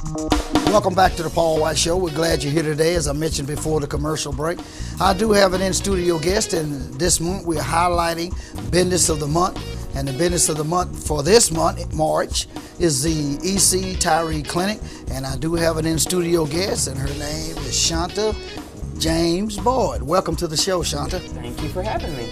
Welcome back to the Paul White Show. We're glad you're here today. As I mentioned before the commercial break, I do have an in-studio guest, and this month we're highlighting Business of the Month. And the Business of the Month for this month, March, is the EC Tyree Clinic. And I do have an in-studio guest, and her name is Shanta James Boyd. Welcome to the show, Shanta. Thank you for having me.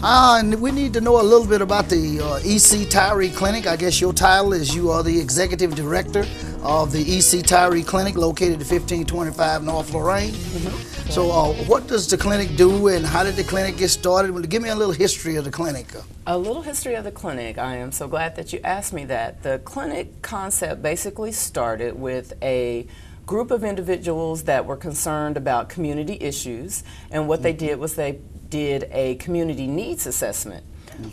And we need to know a little bit about the EC Tyree Clinic. I guess your title is you are the Executive Director of the EC Tyree Clinic, located at 1525 North Lorraine. Mm-hmm. So what does the clinic do, and how did the clinic get started? Give me a little history of the clinic. A little history of the clinic. I am so glad that you asked me that. The clinic concept basically started with a group of individuals that were concerned about community issues, and what they did was they did a community needs assessment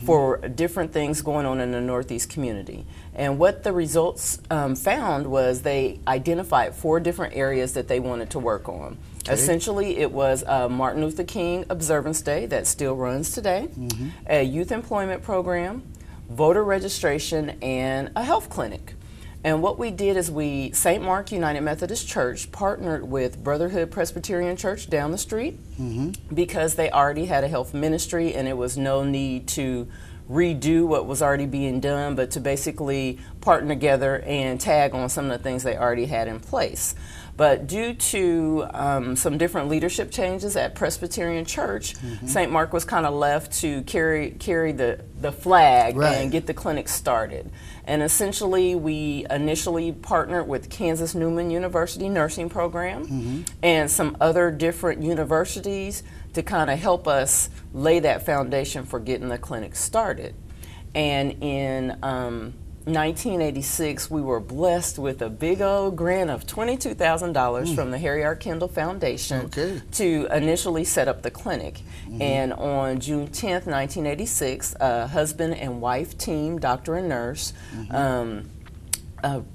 for different things going on in the Northeast community. And what the results found was they identified 4 different areas that they wanted to work on. Okay. Essentially, it was a Martin Luther King Observance Day that still runs today, a youth employment program, voter registration, and a health clinic. And what we did is St. Mark United Methodist Church partnered with Brotherhood Presbyterian Church down the street because they already had a health ministry, and it was no need to redo what was already being done, but to basically partner together and tag on some of the things they already had in place. But due to some different leadership changes at Presbyterian Church, St. Mark was kind of left to carry the flag and get the clinic started. And essentially, we initially partnered with Kansas Newman University Nursing Program and some other different universities to kind of help us lay that foundation for getting the clinic started. And in 1986, we were blessed with a big old grant of $22,000 from the Harry R. Kendall Foundation to initially set up the clinic. And on June 10th, 1986, a husband and wife team, doctor and nurse,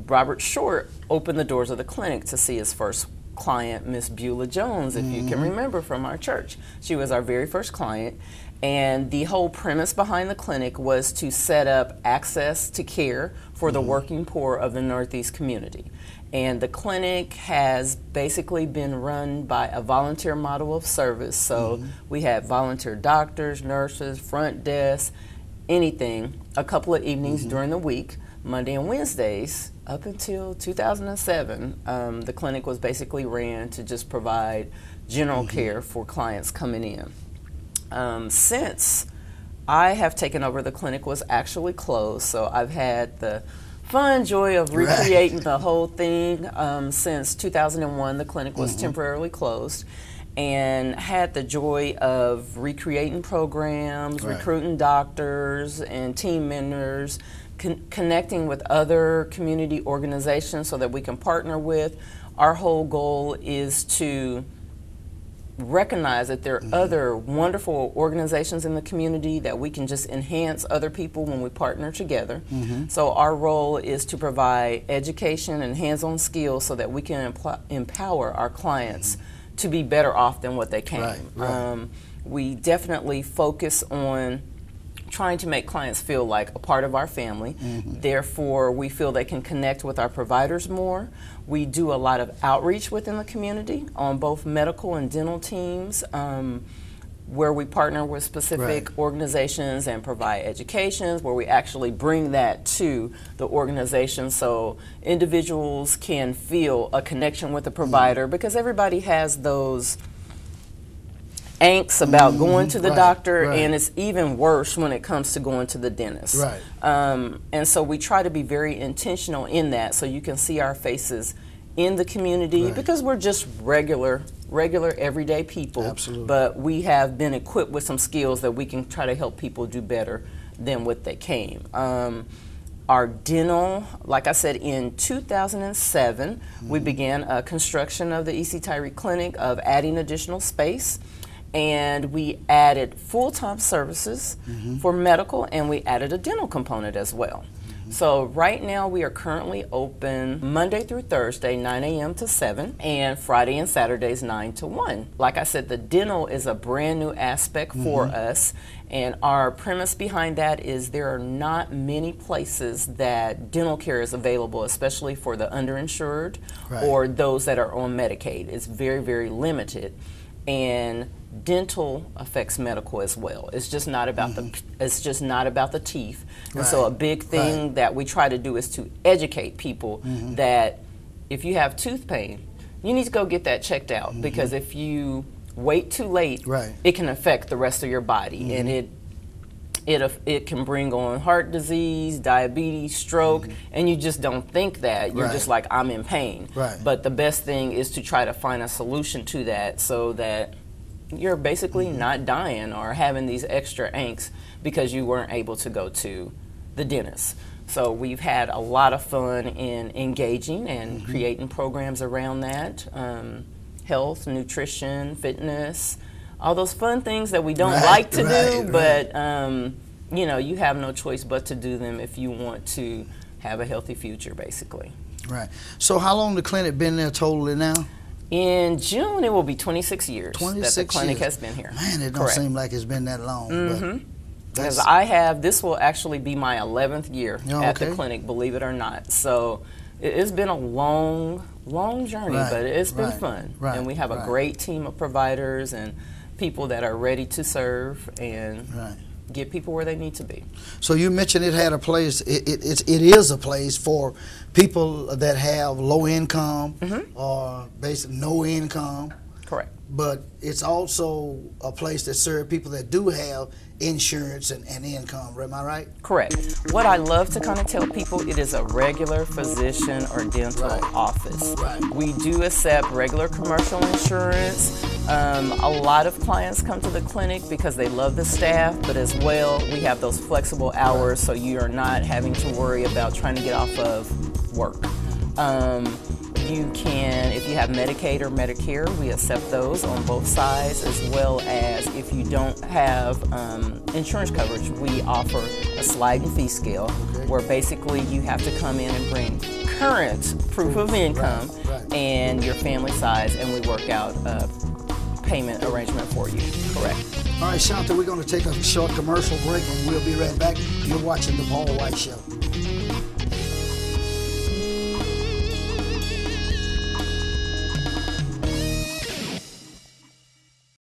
Robert Short, opened the doors of the clinic to see his first client, Miss Beulah Jones, if you can remember, from our church. She was our very first client. And the whole premise behind the clinic was to set up access to care for the working poor of the Northeast community. And the clinic has basically been run by a volunteer model of service. So we had volunteer doctors, nurses, front desk, anything, a couple of evenings during the week, Monday and Wednesdays. Up until 2007, the clinic was basically ran to just provide general care for clients coming in. Since I have taken over, the clinic was actually closed, so I've had the fun joy of recreating the whole thing. Since 2001, the clinic was temporarily closed, and had the joy of recreating programs, recruiting doctors and team members, connecting with other community organizations so that we can partner with. Our whole goal is to recognize that there are other wonderful organizations in the community that we can just enhance other people when we partner together. So our role is to provide education and hands-on skills so that we can empower our clients to be better off than what they came. We definitely focus on trying to make clients feel like a part of our family. Therefore, we feel they can connect with our providers more. We do a lot of outreach within the community on both medical and dental teams, where we partner with specific organizations and provide educations, where we actually bring that to the organization so individuals can feel a connection with the provider, because everybody has those angst about going to the doctor, and it's even worse when it comes to going to the dentist. And so we try to be very intentional in that, so you can see our faces in the community, because we're just regular everyday people. But we have been equipped with some skills that we can try to help people do better than what they came. Our dental, like I said, in 2007, we began construction of the EC Tyree Clinic, of adding additional space. And we added full-time services for medical, and we added a dental component as well. So right now we are currently open Monday through Thursday, 9 a.m. to 7, and Friday and Saturdays, 9 to 1. Like I said, the dental is a brand new aspect for us, and our premise behind that is there are not many places that dental care is available, especially for the underinsured or those that are on Medicaid. It's very, very limited. And dental affects medical as well. It's just not about the teeth. And so a big thing that we try to do is to educate people that if you have tooth pain, you need to go get that checked out, because if you wait too late, it can affect the rest of your body, and it can bring on heart disease, diabetes, stroke, and you just don't think that. You're just like, I'm in pain. But the best thing is to try to find a solution to that, so that you're basically not dying or having these extra angst because you weren't able to go to the dentist. So we've had a lot of fun in engaging and creating programs around that. Health, nutrition, fitness, all those fun things that we don't like to do, but you know, you have no choice but to do them if you want to have a healthy future, basically. Right. So how long the clinic been there totally now? In June, it will be 26 years that the clinic has been here. Man, it don't seem like it's been that long. Because this will actually be my 11th year at the clinic, believe it or not. So it's been a long journey, but it's been fun. And we have a great team of providers and people that are ready to serve and get people where they need to be. So you mentioned it had a place, it is a place for people that have low income or basically no income. Correct. But it's also a place that serves people that do have insurance and income. Am I right? Correct. What I love to kind of tell people, it is a regular physician or dental office. We do accept regular commercial insurance. A lot of clients come to the clinic because they love the staff, but as well, we have those flexible hours, so you are not having to worry about trying to get off of work. You can, if you have Medicaid or Medicare, we accept those on both sides, as well as if you don't have insurance coverage, we offer a sliding fee scale where basically you have to come in and bring current proof of income and your family size, and we work out a payment arrangement for you. Correct. All right, Shanta, we're going to take a short commercial break and we'll be right back. You're watching The Paul White Show.